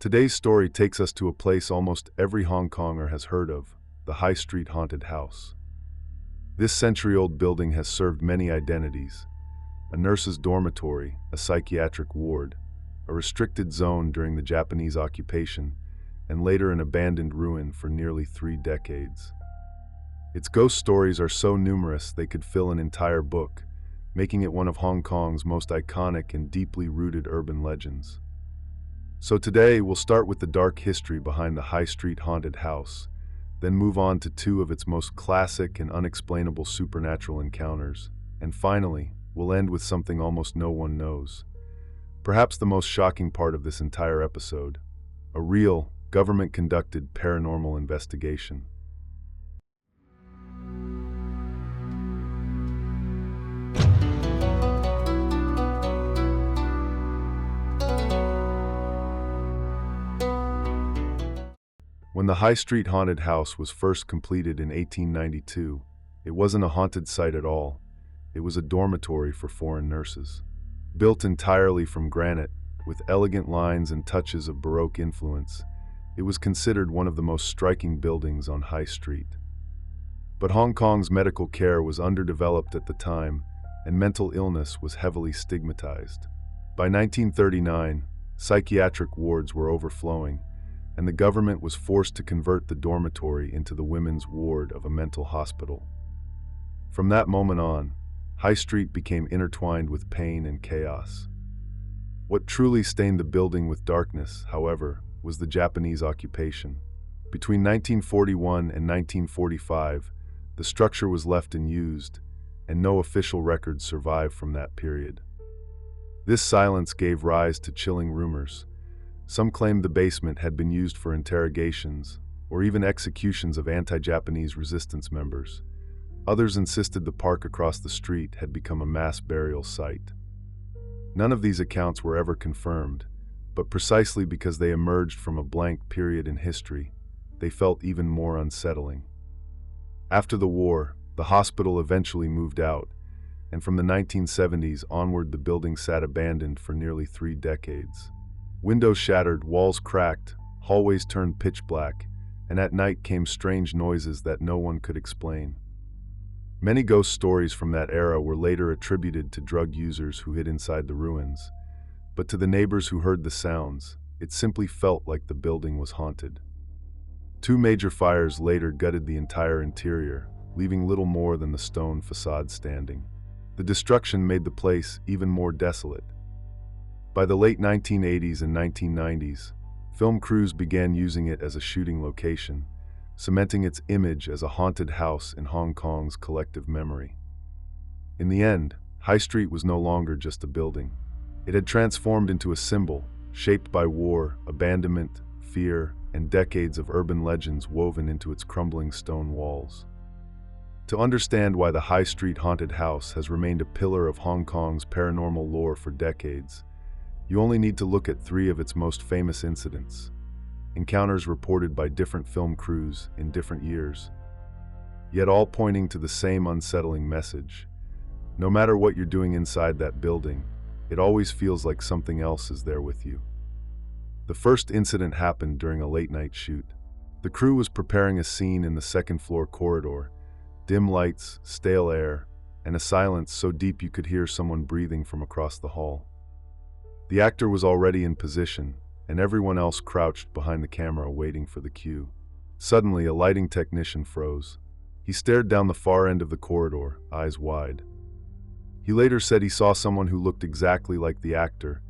Today's story takes us to a place almost every Hong Konger has heard of, the High Street Haunted House. This century-old building has served many identities: a nurse's dormitory, a psychiatric ward, a restricted zone during the Japanese occupation, and later an abandoned ruin for nearly 3 decades. Its ghost stories are so numerous they could fill an entire book, making it one of Hong Kong's most iconic and deeply rooted urban legends. So today, we'll start with the dark history behind the High Street Haunted House, then move on to 2 of its most classic and unexplainable supernatural encounters, and finally, we'll end with something almost no one knows. Perhaps the most shocking part of this entire episode: a real, government-conducted paranormal investigation. When the High Street Haunted House was first completed in 1892, it wasn't a haunted site at all. It was a dormitory for foreign nurses. Built entirely from granite, with elegant lines and touches of Baroque influence, it was considered one of the most striking buildings on High Street. But Hong Kong's medical care was underdeveloped at the time, and mental illness was heavily stigmatized. By 1939, psychiatric wards were overflowing, and the government was forced to convert the dormitory into the women's ward of a mental hospital. From that moment on, High Street became intertwined with pain and chaos. What truly stained the building with darkness, however, was the Japanese occupation. Between 1941 and 1945, the structure was left unused, and no official records survive from that period. This silence gave rise to chilling rumors. Some claimed the basement had been used for interrogations, or even executions of anti-Japanese resistance members. Others insisted the park across the street had become a mass burial site. None of these accounts were ever confirmed, but precisely because they emerged from a blank period in history, they felt even more unsettling. After the war, the hospital eventually moved out, and from the 1970s onward the building sat abandoned for nearly 3 decades. Windows shattered, walls cracked, hallways turned pitch black, and at night came strange noises that no one could explain. Many ghost stories from that era were later attributed to drug users who hid inside the ruins, but to the neighbors who heard the sounds, it simply felt like the building was haunted. 2 major fires later gutted the entire interior, leaving little more than the stone facade standing. The destruction made the place even more desolate. By the late 1980s and 1990s, film crews began using it as a shooting location, cementing its image as a haunted house in Hong Kong's collective memory. In the end, High Street was no longer just a building. It had transformed into a symbol, shaped by war, abandonment, fear, and decades of urban legends woven into its crumbling stone walls. To understand why the High Street Haunted House has remained a pillar of Hong Kong's paranormal lore for decades, you only need to look at 3 of its most famous incidents, encounters reported by different film crews in different years, yet all pointing to the same unsettling message. No matter what you're doing inside that building, it always feels like something else is there with you. The first incident happened during a late-night shoot. The crew was preparing a scene in the second-floor corridor: dim lights, stale air, and a silence so deep you could hear someone breathing from across the hall. The actor was already in position, and everyone else crouched behind the camera waiting for the cue. Suddenly, a lighting technician froze. He stared down the far end of the corridor, eyes wide. He later said he saw someone who looked exactly like the actor,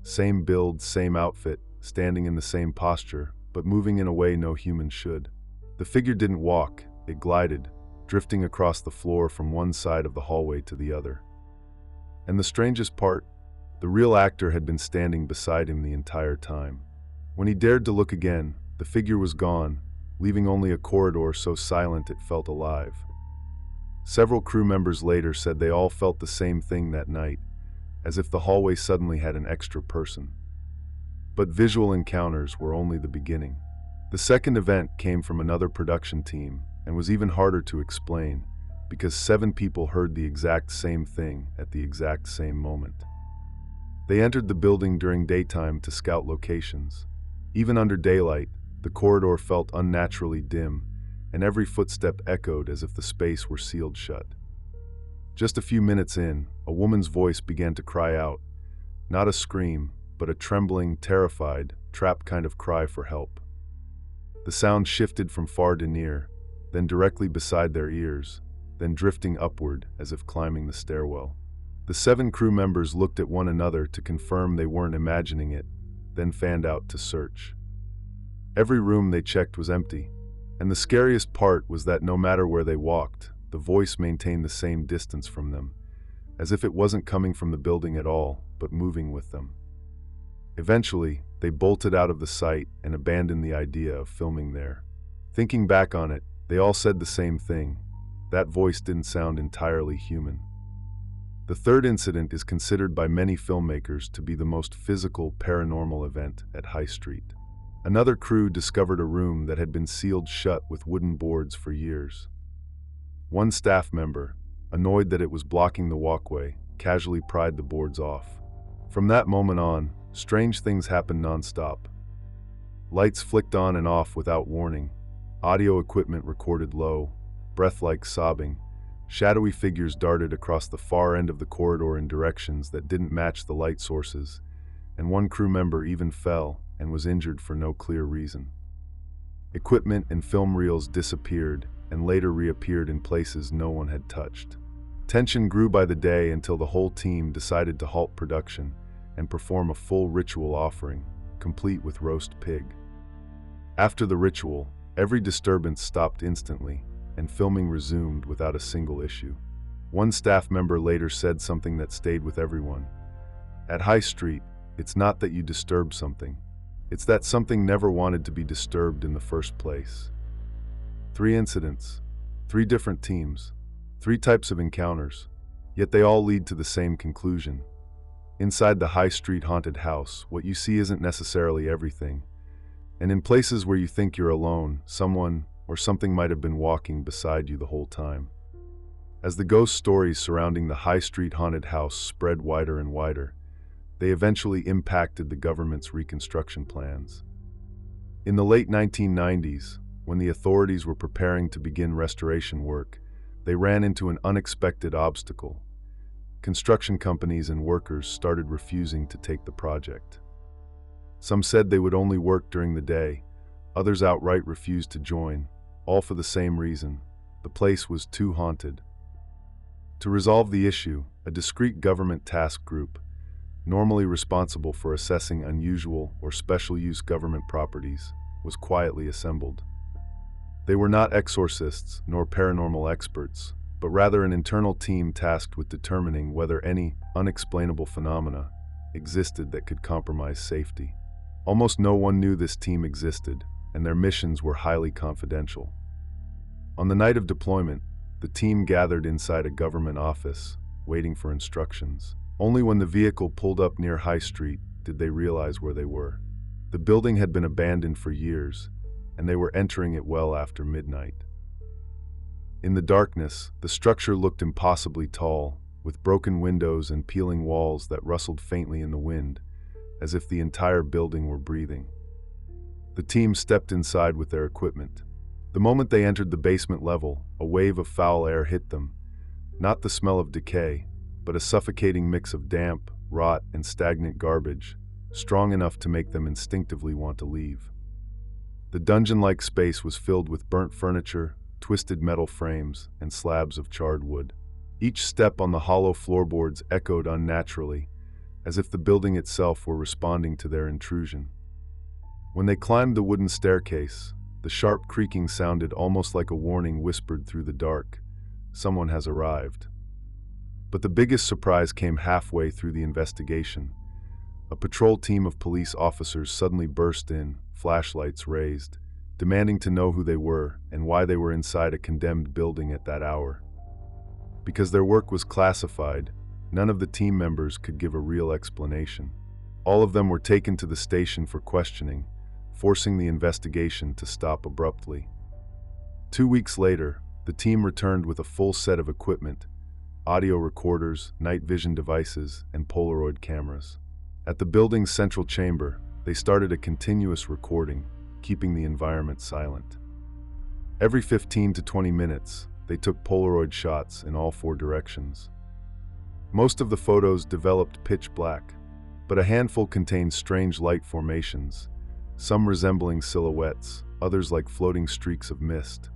same build, same outfit, standing in the same posture, but moving in a way no human should. The figure didn't walk, it glided, drifting across the floor from one side of the hallway to the other. And the strangest part, the real actor had been standing beside him the entire time. When he dared to look again, the figure was gone, leaving only a corridor so silent it felt alive. Several crew members later said they all felt the same thing that night, as if the hallway suddenly had an extra person. But visual encounters were only the beginning. The second event came from another production team and was even harder to explain, because 7 people heard the exact same thing at the exact same moment. They entered the building during daytime to scout locations. Even under daylight, the corridor felt unnaturally dim, and every footstep echoed as if the space were sealed shut. Just a few minutes in, a woman's voice began to cry out, not a scream, but a trembling, terrified, trapped kind of cry for help. The sound shifted from far to near, then directly beside their ears, then drifting upward as if climbing the stairwell. The 7 crew members looked at one another to confirm they weren't imagining it, then fanned out to search. Every room they checked was empty, and the scariest part was that no matter where they walked, the voice maintained the same distance from them, as if it wasn't coming from the building at all, but moving with them. Eventually, they bolted out of the site and abandoned the idea of filming there. Thinking back on it, they all said the same thing. That voice didn't sound entirely human. The third incident is considered by many filmmakers to be the most physical paranormal event at High Street. Another crew discovered a room that had been sealed shut with wooden boards for years. One staff member, annoyed that it was blocking the walkway, casually pried the boards off. From that moment on, strange things happened non-stop. Lights flicked on and off without warning. Audio equipment recorded low, breath-like sobbing. Shadowy figures darted across the far end of the corridor in directions that didn't match the light sources, and one crew member even fell and was injured for no clear reason. Equipment and film reels disappeared and later reappeared in places no one had touched. Tension grew by the day until the whole team decided to halt production and perform a full ritual offering, complete with roast pig. After the ritual, every disturbance stopped instantly, and filming resumed without a single issue. One staff member later said something that stayed with everyone. At High Street, it's not that you disturb something. It's that something never wanted to be disturbed in the first place. 3 incidents, 3 different teams, 3 types of encounters, yet they all lead to the same conclusion. Inside the High Street haunted house, what you see isn't necessarily everything. And in places where you think you're alone, someone or something might have been walking beside you the whole time. As the ghost stories surrounding the High Street haunted house spread wider and wider, they eventually impacted the government's reconstruction plans. In the late 1990s, when the authorities were preparing to begin restoration work, they ran into an unexpected obstacle. Construction companies and workers started refusing to take the project. Some said they would only work during the day, others outright refused to join, all for the same reason: the place was too haunted. To resolve the issue, a discreet government task group, normally responsible for assessing unusual or special-use government properties, was quietly assembled. They were not exorcists nor paranormal experts, but rather an internal team tasked with determining whether any unexplainable phenomena existed that could compromise safety. Almost no one knew this team existed, and their missions were highly confidential. On the night of deployment, the team gathered inside a government office, waiting for instructions. Only when the vehicle pulled up near High Street did they realize where they were. The building had been abandoned for years, and they were entering it well after midnight. In the darkness, the structure looked impossibly tall, with broken windows and peeling walls that rustled faintly in the wind, as if the entire building were breathing. The team stepped inside with their equipment. The moment they entered the basement level, a wave of foul air hit them. Not the smell of decay, but a suffocating mix of damp, rot, and stagnant garbage, strong enough to make them instinctively want to leave. The dungeon-like space was filled with burnt furniture, twisted metal frames, and slabs of charred wood. Each step on the hollow floorboards echoed unnaturally, as if the building itself were responding to their intrusion. When they climbed the wooden staircase, the sharp creaking sounded almost like a warning whispered through the dark: "Someone has arrived." But the biggest surprise came halfway through the investigation. A patrol team of police officers suddenly burst in, flashlights raised, demanding to know who they were and why they were inside a condemned building at that hour. Because their work was classified, none of the team members could give a real explanation. All of them were taken to the station for questioning, forcing the investigation to stop abruptly. 2 weeks later, the team returned with a full set of equipment: audio recorders, night vision devices, and Polaroid cameras. At the building's central chamber, they started a continuous recording, keeping the environment silent. Every 15 to 20 minutes, they took Polaroid shots in all 4 directions. Most of the photos developed pitch black, but a handful contained strange light formations, some resembling silhouettes, others like floating streaks of mist,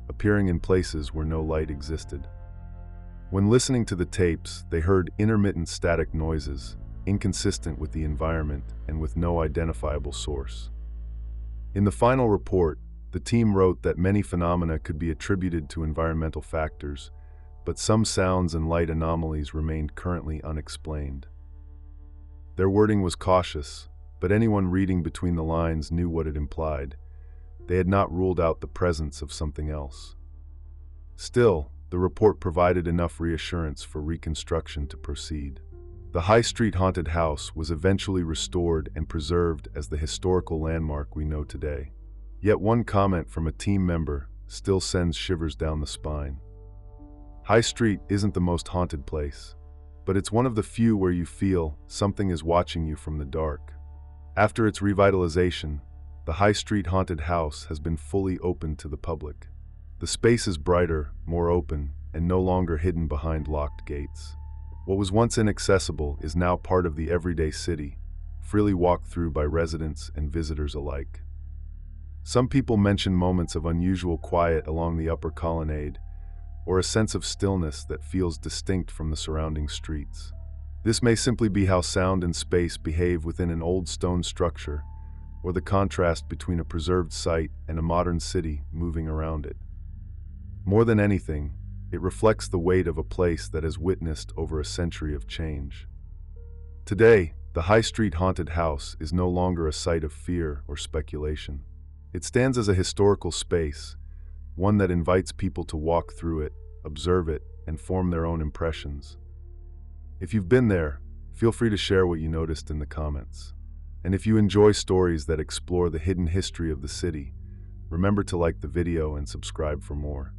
appearing in places where no light existed. When listening to the tapes, they heard intermittent static noises, inconsistent with the environment and with no identifiable source. In the final report, the team wrote that many phenomena could be attributed to environmental factors, but some sounds and light anomalies remained currently unexplained. Their wording was cautious, but anyone reading between the lines knew what it implied. They had not ruled out the presence of something else. Still, the report provided enough reassurance for reconstruction to proceed. The High Street haunted house was eventually restored and preserved as the historical landmark we know today. Yet one comment from a team member still sends shivers down the spine. High Street isn't the most haunted place, but it's one of the few where you feel something is watching you from the dark. After its revitalization, the High Street haunted house has been fully opened to the public. The space is brighter, more open, and no longer hidden behind locked gates. What was once inaccessible is now part of the everyday city, freely walked through by residents and visitors alike. Some people mention moments of unusual quiet along the upper colonnade, or a sense of stillness that feels distinct from the surrounding streets. This may simply be how sound and space behave within an old stone structure, or the contrast between a preserved site and a modern city moving around it. More than anything, it reflects the weight of a place that has witnessed over a century of change. Today, the High Street haunted house is no longer a site of fear or speculation. It stands as a historical space, one that invites people to walk through it, observe it, and form their own impressions. If you've been there, feel free to share what you noticed in the comments. And if you enjoy stories that explore the hidden history of the city, remember to like the video and subscribe for more.